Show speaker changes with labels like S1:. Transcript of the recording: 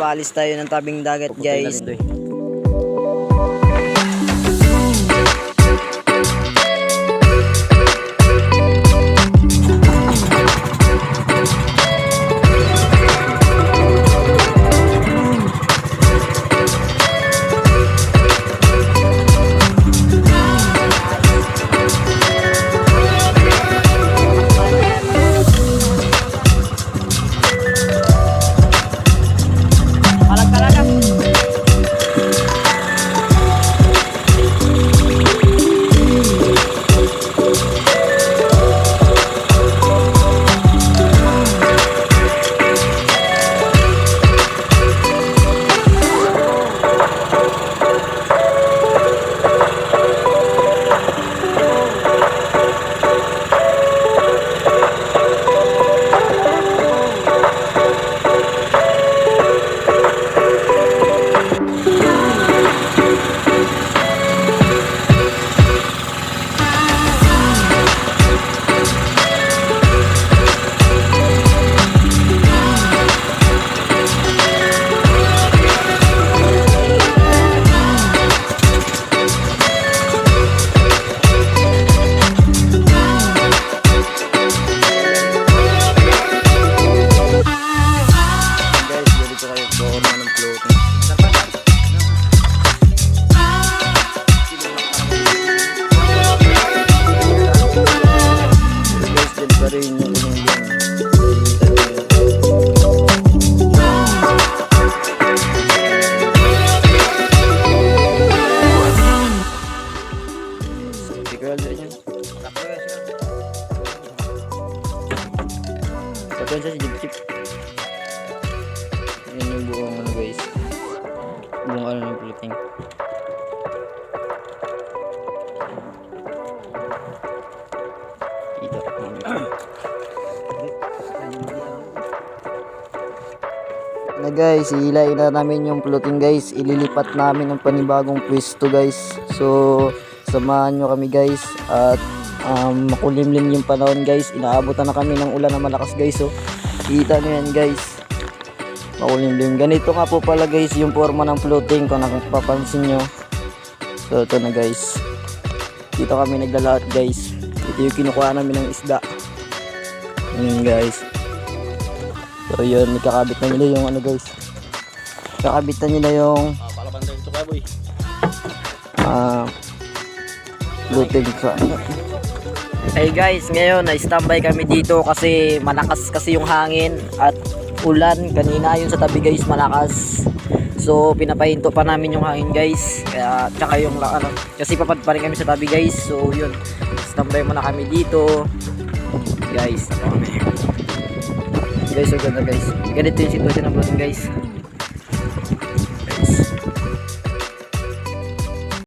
S1: paalis tayo ng tabing dagat guys. Patuan siya si Jeep Jeep. Yan yung buong ano guys. Buong ano ng floating. Ito. Na guys, ihilain na namin yung floating guys. Ililipat namin ng panibagong pwesto guys. So, samahan nyo kami guys. At makulimlim yung panahon guys. Inaabutan na kami ng ulan na malakas guys. So, kita nyo yan guys. Makulimlim. Ganito nga po pala guys yung forma ng floating kung napapansin nyo. So, ito na guys. Dito kami naglalaot guys. Ito yung kinukuha namin ng isda. Ayan guys. So yun, ikakabit na nila yung ano guys. Ikakabit na nila yung floating sa hey guys, ngayon na-standby kami dito kasi malakas kasi yung hangin at ulan. Kanina yun sa tabi guys, malakas. So pinapahinto pa namin yung hangin guys. Kaya tsaka yung ano, kasi papad pa rin kami sa tabi guys. So yun, standby muna kami dito. Guys, ako kami. Guys, so ganda guys. Ganito yung sitwasyon ng floating guys.